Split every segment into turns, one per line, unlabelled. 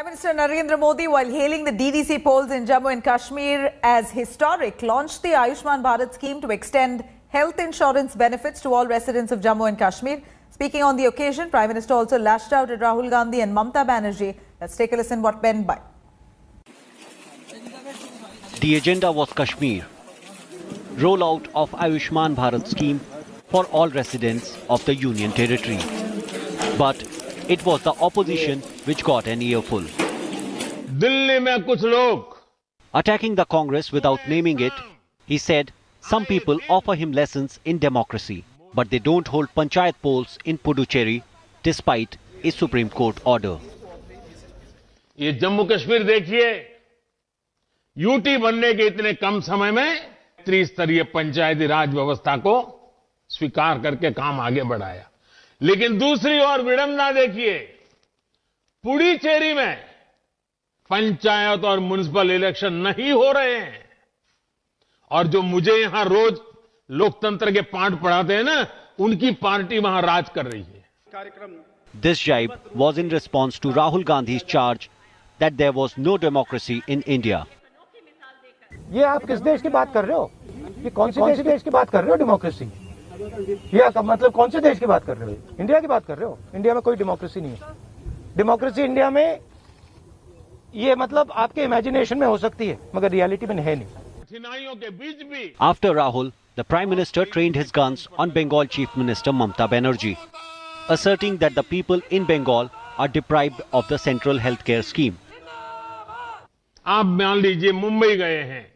Prime Minister Narendra Modi, while hailing the DDC polls in Jammu and Kashmir as historic, launched the Ayushman Bharat scheme to extend health insurance benefits to all residents of Jammu and Kashmir. Speaking on the occasion, Prime Minister also lashed out at Rahul Gandhi and Mamata Banerjee. Let's take a listen what meant by.
The agenda was Kashmir. Rollout of Ayushman Bharat scheme for all residents of the Union Territory. But it was the opposition which got an earful.
Delhi में कुछ लोग
Attacking the Congress without naming it, he said some people offer him lessons in democracy, but they don't hold panchayat polls in Puducherry despite a Supreme Court order.
ये जम्मू कश्मीर देखिए, UT बनने के इतने कम समय में त्रिस्तरीय पंचायती राज व्यवस्था को स्वीकार करके काम आगे बढ़ाया। लेकिन दूसरी ओर विडंबना देखिए, पुडुचेरी में पंचायत और म्युनिसिपल इलेक्शन नहीं हो रहे हैं और जो मुझे यहां रोज लोकतंत्र के पाठ पढ़ाते हैं ना, उनकी पार्टी वहां राज कर रही है।
This jibe was in response to Rahul Gandhi's charge that there was no democracy in India.
ये आप किस देश की बात कर रहे हो? ये कौन से देश की बात कर रहे हो डेमोक्रेसी? ये मतलब कौन से देश की बात कर रहे हो? इंडिया की बात कर रहे हो? इंडिया में कोई डेमोक्रेसी नहीं है। डेमोक्रेसी इंडिया में ये मतलब आपके इमेजिनेशन में हो सकती है, मगर रियलिटी में है नहीं।
After Rahul, the Prime Minister trained his guns on Bengal Chief Minister Mamata Banerjee, asserting that the people in Bengal are deprived of the central healthcare scheme.
आप मान लीजिए मुंबई गए हैं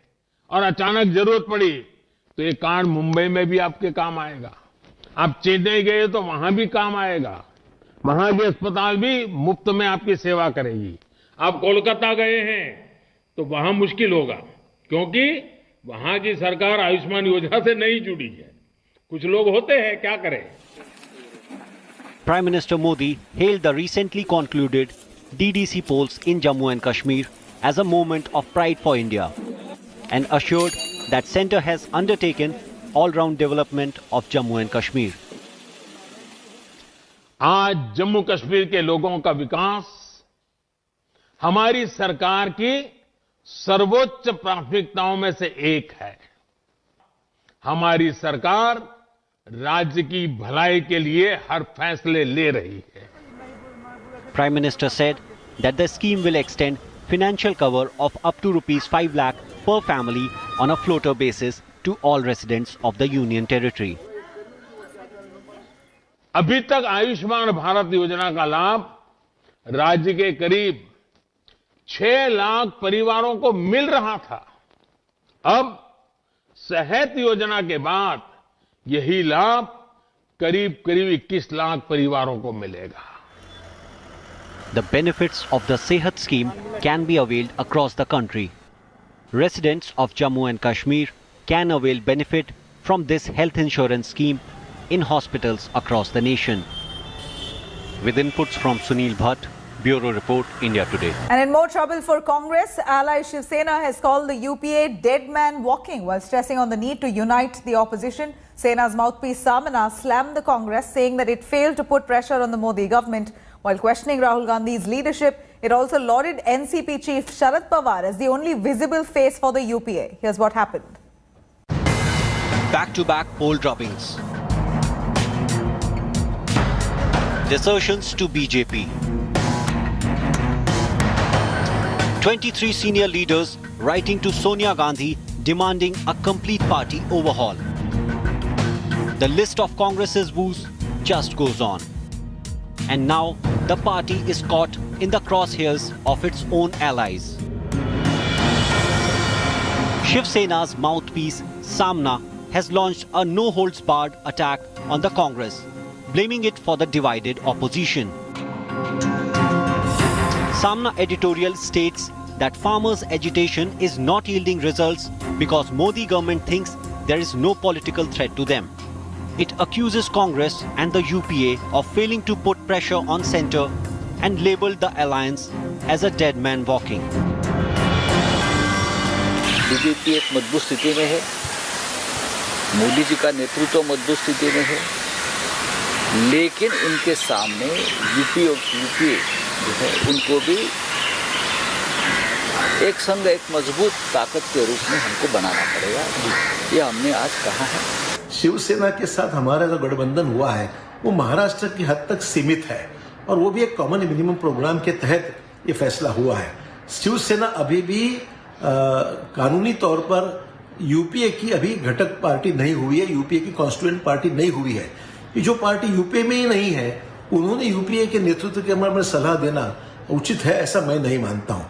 और अचानक जरूरत पड़ी तो ये कार्ड मुंबई में भी आपके काम आएगा। आप चेन्नई गए तो वहां भी काम आएगा, वहां के अस्पताल भी मुफ्त में आपकी सेवा करेगी। आप कोलकाता गए हैं तो वहां मुश्किल होगा, क्योंकि वहां की सरकार आयुष्मान योजना से नहीं जुड़ी है। कुछ लोग होते हैं, क्या करें।
Prime Minister Modi hailed the recently concluded DDC polls in Jammu and Kashmir as a moment of pride for India and assured that centre has undertaken all-round development of Jammu and Kashmir.
आज जम्मू कश्मीर के लोगों का विकास हमारी सरकार की सर्वोच्च प्राथमिकताओं में से एक है। हमारी सरकार राज्य की भलाई के लिए हर फैसले ले रही है।
Prime Minister said that the scheme will extend financial cover of up to rupees 5 lakh per family on a floater basis to all residents of the Union Territory.
अभी तक आयुष्मान भारत योजना का लाभ राज्य के करीब 6 लाख परिवारों को मिल रहा था। अब सेहत योजना के बाद यही लाभ करीब 21 लाख परिवारों को मिलेगा।
The benefits of the SEHAT scheme can be availed across the country. Residents of Jammu and Kashmir can avail benefit from this health insurance scheme in hospitals across the nation. With inputs from Sunil Bhatt, Bureau Report, India Today.
And in more trouble for Congress, ally Shiv Sena has called the UPA dead man walking while stressing on the need to unite the opposition. Sena's mouthpiece Saamna slammed the Congress, saying that it failed to put pressure on the Modi government. While questioning Rahul Gandhi's leadership, it also lauded NCP Chief Sharad Pawar as the only visible face for the UPA. Here's what happened.
Back-to-back poll droppings. Desertions to BJP. 23 senior leaders writing to Sonia Gandhi demanding a complete party overhaul. The list of Congress's woes just goes on. And now the party is caught in the crosshairs of its own allies. Shiv Sena's mouthpiece Saamna has launched a no-holds-barred attack on the Congress, blaming it for the divided opposition. Saamna editorial states that farmers' agitation is not yielding results because Modi government thinks there is no political threat to them. It accuses Congress and the UPA of failing to put pressure on centre and labelled the alliance as a dead man walking.
BJP एक मजबूत स्थिति में है, मोदी जी का नेतृत्व मजबूत स्थिति में है, लेकिन उनके सामने यूपी और यूपीए जो है उनको भी एक संघ एक मजबूत ताकत के रूप में हमको बनाना पड़ेगा, ये हमने आज कहा है।
शिवसेना के साथ हमारा जो गठबंधन हुआ है वो महाराष्ट्र की हद तक सीमित है और वो भी एक कॉमन मिनिमम प्रोग्राम के तहत ये फैसला हुआ है। शिवसेना अभी भी कानूनी तौर पर यूपीए की अभी घटक पार्टी नहीं हुई है, यूपीए की कॉन्स्टिट्यूएंट पार्टी नहीं हुई है। ये जो पार्टी यूपीए में ही नहीं है उन्होंने यूपीए के नेतृत्व के बारे में सलाह देना उचित है, ऐसा मैं नहीं मानता हूं।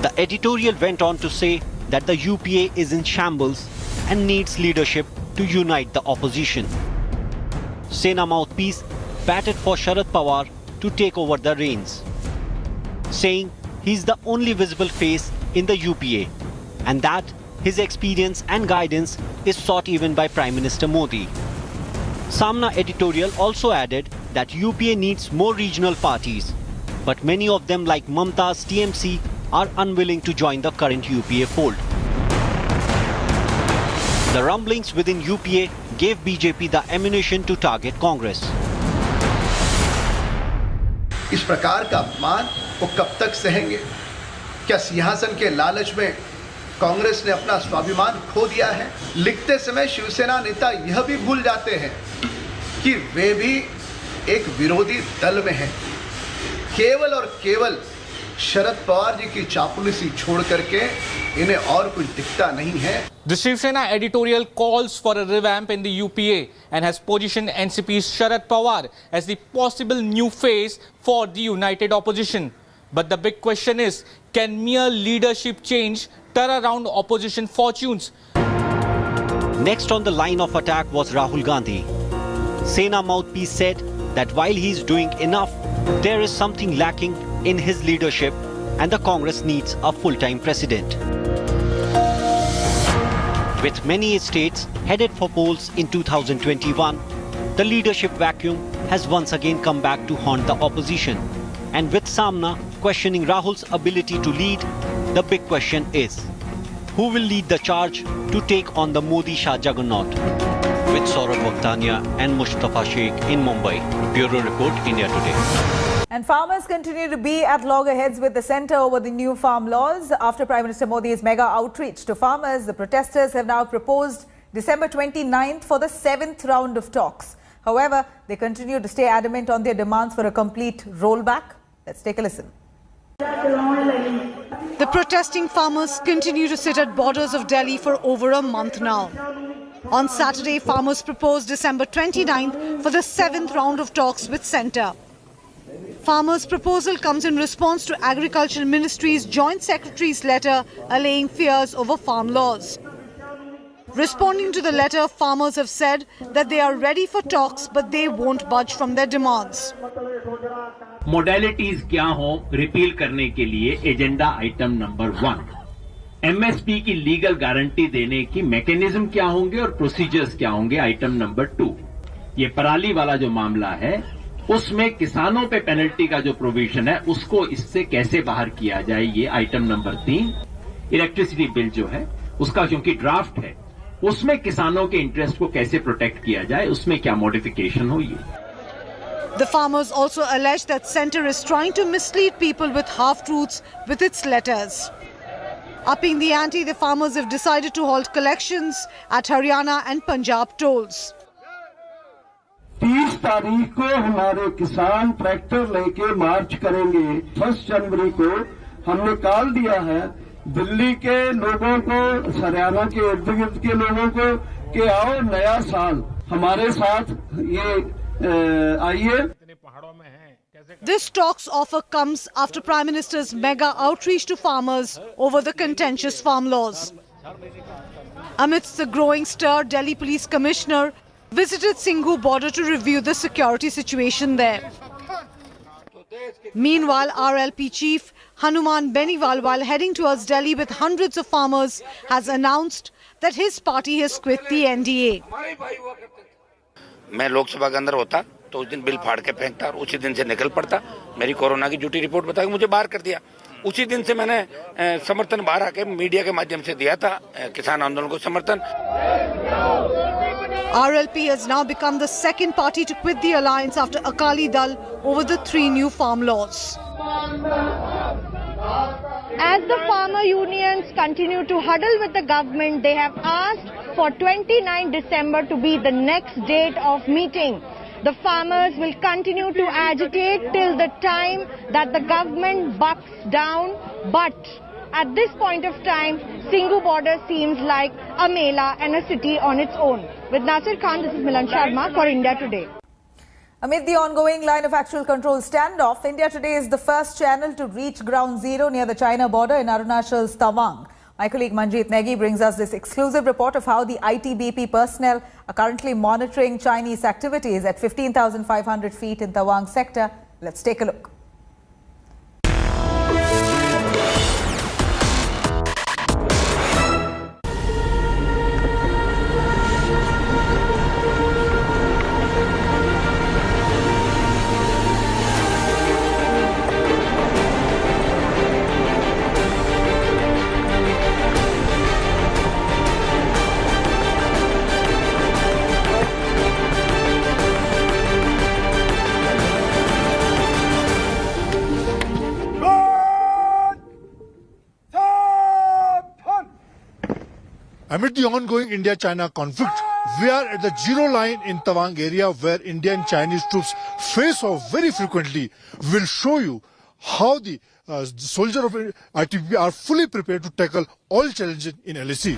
The editorial went on to say that the UPA is in shambles and needs leadership to unite the opposition. Sena mouthpiece batted for Sharad Pawar to take over the reins, saying he's the only visible face in the UPA and that his experience and guidance is sought even by Prime Minister Modi. Saamna editorial also added that UPA needs more regional parties, but many of them like Mamata's TMC are unwilling to join the current UPA fold. The rumblings within UPA gave BJP the ammunition to target Congress.
इस प्रकार का अपमान वो कब तक सहेंगे? क्या सिंहासन के लालच में कांग्रेस ने अपना स्वाभिमान खो दिया है? लिखते समय शिवसेना नेता यह भी भूल जाते हैं कि वे भी एक विरोधी दल में हैं। केवल और केवल शरद पवार जी की चापलूसी छोड़ करके इन्हें और कुछ दिखता नहीं है।
The Shiv Sena editorial calls for a revamp in the UPA and has positioned NCP's Sharad Pawar as the possible new face for the united opposition. But the big question is, can mere leadership change turn around opposition fortunes?
Next on the line of attack was Rahul Gandhi. Sena mouthpiece said that while he is doing enough, there is something lacking in his leadership and the Congress needs a full-time president. With many states headed for polls in 2021, the leadership vacuum has once again come back to haunt the opposition. And with Saamna questioning Rahul's ability to lead, the big question is, who will lead the charge to take on the Modi-Shah juggernaut? With Saurabh Vakhtania and Mustafa Sheikh in Mumbai. Bureau Report, India Today.
And farmers continue to be at loggerheads with the centre over the new farm laws. After Prime Minister Modi's mega outreach to farmers, the protesters have now proposed December 29th for the 7th round of talks. However, they continue to stay adamant on their demands for a complete rollback. Let's take a listen.
The protesting farmers continue to sit at borders of Delhi for over a month now. On Saturday, farmers proposed December 29th for the 7th round of talks with centre. Farmers' proposal comes in response to Agriculture Ministry's Joint Secretary's letter allaying fears over farm laws. Responding to the letter, farmers have said that they are ready for talks but they won't budge from their demands.
Modalities क्या हो repeal करने के लिए agenda item number 1, MSP की legal guarantee देने की mechanism क्या होंगे और प्रोसीजर्स क्या होंगे आइटम नंबर 2। ये पराली वाला जो मामला है उसमें किसानों पे पेनल्टी का जो प्रोविजन है उसको इससे कैसे बाहर किया जाए, ये आइटम नंबर 3। इलेक्ट्रिसिटी बिल जो है उसका क्योंकि ड्राफ्ट है उसमें किसानों के इंटरेस्ट को कैसे प्रोटेक्ट किया जाए, उसमें क्या मॉडिफिकेशन हो ये।
The farmers also allege that centre is trying to mislead people with half-truths with its letters. Upping the ante, the farmers have decided to halt collections at Haryana and Punjab tolls.
30 तारीख को हमारे किसान tractor लेके मार्च करेंगे। 1 जनवरी को हमने call दिया है दिल्ली के लोगों को, हरियाणा के इर्द गिर्द के लोगों को कि आओ नया साल हमारे साथ ये आइए।
This talks offer comes after Prime Minister's mega outreach to farmers over the contentious farm laws. Amidst the growing stir, Delhi Police Commissioner visited Singhu border to review the security situation there. Meanwhile, RLP Chief Hanuman Beniwal, while heading towards Delhi with hundreds of farmers, has announced that his party has quit the NDA.
मैं लोकसभा के अंदर होता तो उस दिन bill फाड़ के फेंकता और उसी दिन से निकल पड़ता। मेरी कोरोना की ड्यूटी रिपोर्ट बता के मुझे बाहर कर दिया। उसी दिन से मैंने समर्थन बाहर आके मीडिया के माध्यम से दिया था किसान आंदोलन को समर्थन।
RLP has now become the second party to quit the alliance after Akali Dal over the 3 new farm laws.
As the farmer unions continue to huddle with the government, they have asked for 29 December to be the next date of meeting. The farmers will continue to agitate till the time that the government bucks down, but at this point of time, Singhu border seems like a mela and a city on its own. With Nasir Khan, this is Milan Sharma for India Today.
Amid the ongoing line of actual control standoff, India Today is the first channel to reach ground zero near the China border in Arunachal's Tawang. My colleague Manjeet Negi brings us this exclusive report of how the ITBP personnel are currently monitoring Chinese activities at 15,500 feet in Tawang sector. Let's take a look.
Amid the ongoing India-China conflict, we are at the zero line in Tawang area where Indian and Chinese troops face off very frequently. We will show you how the soldiers of ITBP are fully prepared to tackle all challenges in LAC.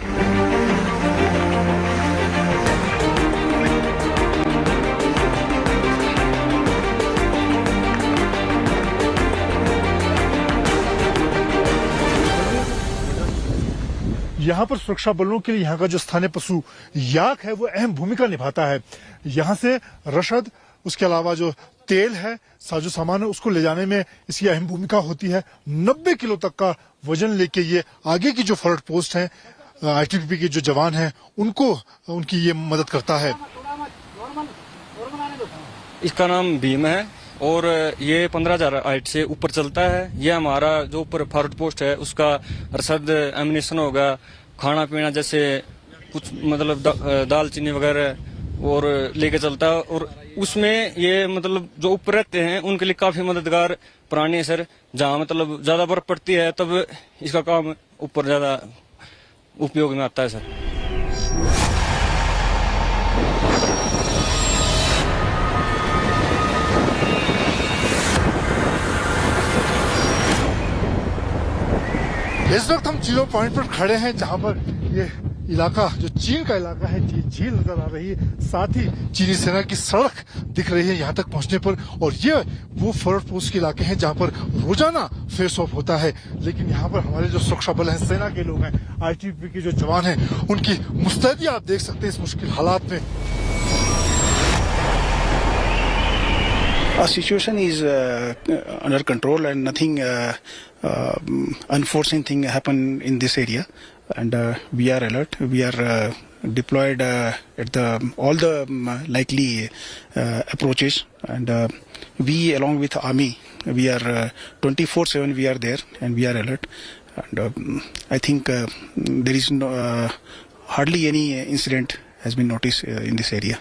यहाँ पर सुरक्षा बलों के लिए यहाँ का जो स्थानीय पशु याक है वो अहम भूमिका निभाता है। यहाँ से रसद, उसके अलावा जो तेल है, साजो सामान है, उसको ले जाने में इसकी अहम भूमिका होती है। 90 किलो तक का वजन लेके ये आगे की जो फॉरवर्ड पोस्ट है, आईटीबीपी के जो जवान हैं, उनको उनकी ये मदद करता है।
इसका नाम भीम है और ये 15,000 हाइट से ऊपर चलता है। ये हमारा जो ऊपर फॉरवर्ड पोस्ट है उसका रसद, एमिनेशन होगा, खाना पीना जैसे कुछ मतलब दाल चीनी वगैरह और लेके चलता है। और उसमें ये मतलब जो ऊपर रहते हैं उनके लिए काफी मददगार प्राणी है सर। जहाँ मतलब ज्यादा बर्फ पड़ती है तब इसका काम ऊपर ज्यादा उपयोग में आता है सर।
इस वक्त हम जीरो पॉइंट पर खड़े हैं जहां पर ये इलाका जो चीन का इलाका है, झील नजर आ रही है, साथ ही चीनी सेना की सड़क दिख रही है यहाँ तक पहुंचने पर। और ये वो फॉरवर्ड पोस्ट के इलाके हैं जहां पर रोजाना फेस ऑफ होता है। लेकिन यहाँ पर हमारे जो सुरक्षा बल हैं, सेना के लोग हैं, आईटीबीपी के जो जवान हैं, उनकी मुस्तैदी आप देख सकते हैं इस मुश्किल हालात में।
Our situation is under control and nothing unforeseen thing happen in this area, and we are alert. We are deployed at all the likely approaches, and we along with army, we are 24/7 we are there and we are alert, and I think there is hardly any incident has been noticed in this area.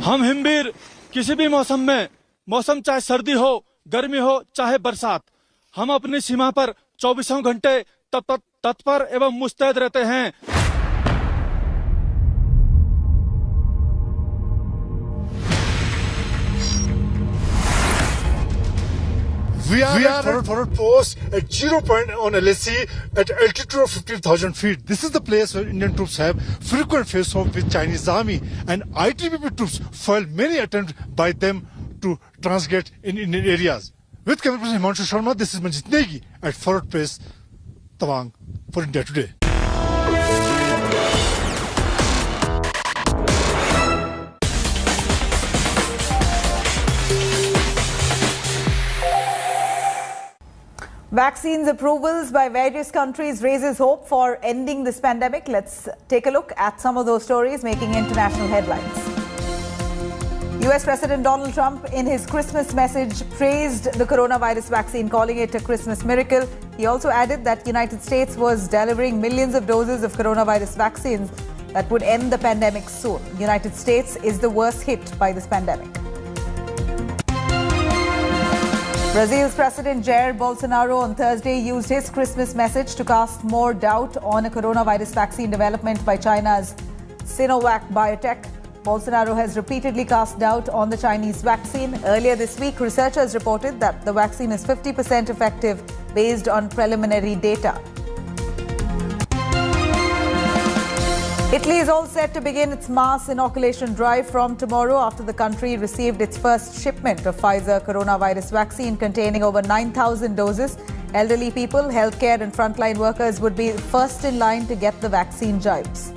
हम हिमवीर किसी भी मौसम में, मौसम चाहे सर्दी हो, गर्मी हो, चाहे बरसात, हम अपनी सीमा पर 24 घंटे तत्पर एवं मुस्तैद रहते हैं।
We are at forward post at 0 point on LAC at altitude of 15,000 feet. This is the place where Indian troops have frequent face-off with Chinese army, and ITBP troops foiled many attempts by them to transget in Indian areas. With camera person Himanshu Sharma, this is Manjeet Negi at forward post Tawang for India Today.
Vaccines approvals by various countries raises hope for ending this pandemic. Let's take a look at some of those stories making international headlines. US President Donald Trump, in his Christmas message, praised the coronavirus vaccine, calling it a Christmas miracle. He also added that the United States was delivering millions of doses of coronavirus vaccines that would end the pandemic soon. The United States is the worst hit by this pandemic. Brazil's President Jair Bolsonaro on Thursday used his Christmas message to cast more doubt on a coronavirus vaccine development by China's Sinovac Biotech. Bolsonaro has repeatedly cast doubt on the Chinese vaccine. Earlier this week, researchers reported that the vaccine is 50% effective based on preliminary data. Italy is all set to begin its mass inoculation drive from tomorrow after the country received its first shipment of Pfizer coronavirus vaccine containing over 9,000 doses. Elderly people, healthcare and frontline workers would be first in line to get the vaccine jibes.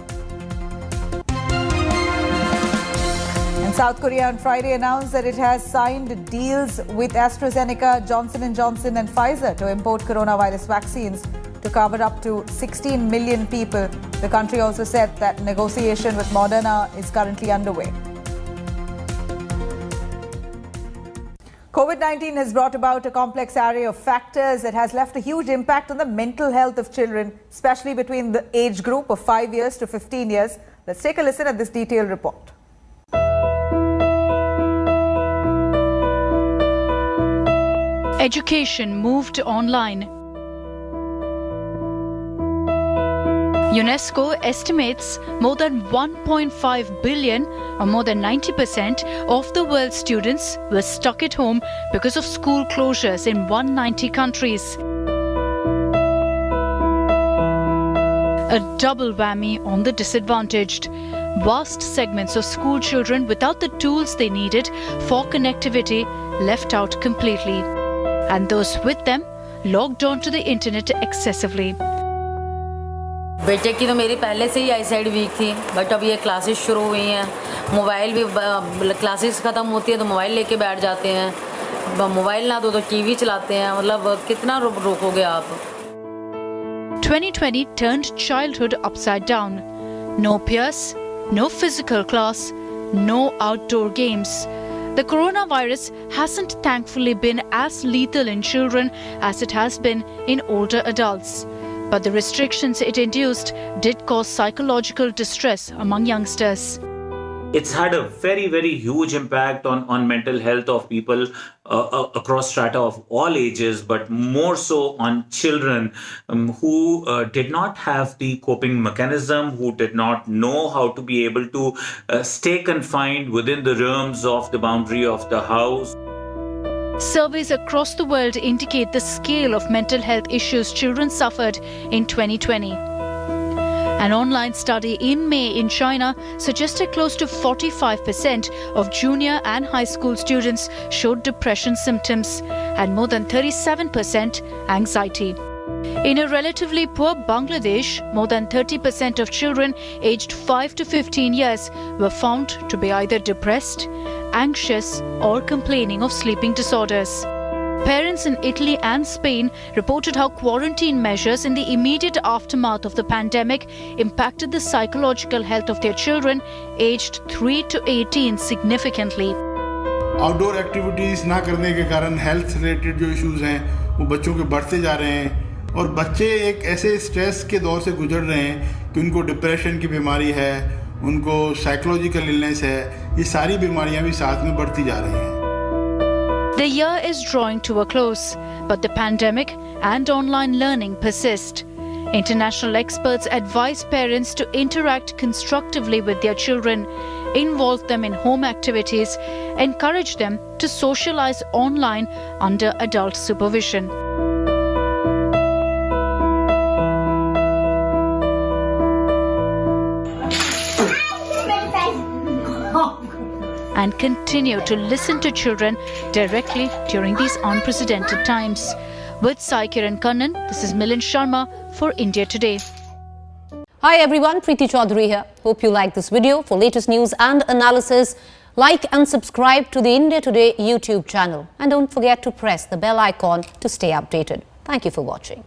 And South Korea on Friday announced that it has signed deals with AstraZeneca, Johnson & Johnson and Pfizer to import coronavirus vaccines to cover up to 16 million people. The country also said that negotiation with Moderna is currently underway. COVID-19 has brought about a complex array of factors that has left a huge impact on the mental health of children, especially between the age group of 5 years to 15 years. Let's take a listen at this detailed report.
Education moved online. UNESCO estimates more than 1.5 billion, or more than 90% of the world's students were stuck at home because of school closures in 190 countries. A double whammy on the disadvantaged. Vast segments of school children without the tools they needed for connectivity left out completely. And those with them logged onto the internet excessively.
बेटे की तो मेरी पहले से ही eyesight week थी, but अब ये classes शुरू हुई हैं, मोबाइल भी क्लासेस ख़त्म होती है तो मोबाइल लेके बैठ जाते हैं, मोबाइल ना दो तो टीवी चलाते हैं, मतलब कितना रोकोगे आप?
2020 turned childhood upside down. No peers, no physical class, no outdoor games. The coronavirus hasn't thankfully been as lethal in children as it has been in older adults. But the restrictions it induced did cause psychological distress among youngsters.
It's had a very, very huge impact on mental health of people across strata of all ages, but more so on children who did not have the coping mechanism, who did not know how to be able to stay confined within the realms of the boundary of the house.
Surveys across the world indicate the scale of mental health issues children suffered in 2020. An online study in May in China suggested close to 45% of junior and high school students showed depression symptoms and more than 37% anxiety. In a relatively poor Bangladesh, more than 30% of children aged 5 to 15 years were found to be either depressed, anxious or complaining of sleeping disorders. Parents in Italy and Spain reported how quarantine measures in the immediate aftermath of the pandemic impacted the psychological health of their children aged 3 to 18 significantly.
Outdoor activities ना करने के कारण health related जो issues हैं वो बच्चों के बढ़ते जा रहे हैं और बच्चे एक ऐसे स्ट्रेस के दौर से गुजर रहे हैं कि उनको डिप्रेशन की बीमारी है, उनको साइकोलॉजिकल इलनेस है, ये सारी बीमारियां भी साथ में बढ़ती जा रही हैं.
The year is drawing to a close, but the pandemic and online learning persist. International experts advise parents to interact constructively with their children, involve them in home activities, encourage them to socialize online under adult supervision. And continue to listen to children directly during these unprecedented times. With Sai Kiran Kannan, this is Milind Sharma for India Today.
Hi everyone, Preeti Chaudhary here. Hope you like this video. For latest news and analysis, like and subscribe to the India Today YouTube channel. And don't forget to press the bell icon to stay updated. Thank you for watching.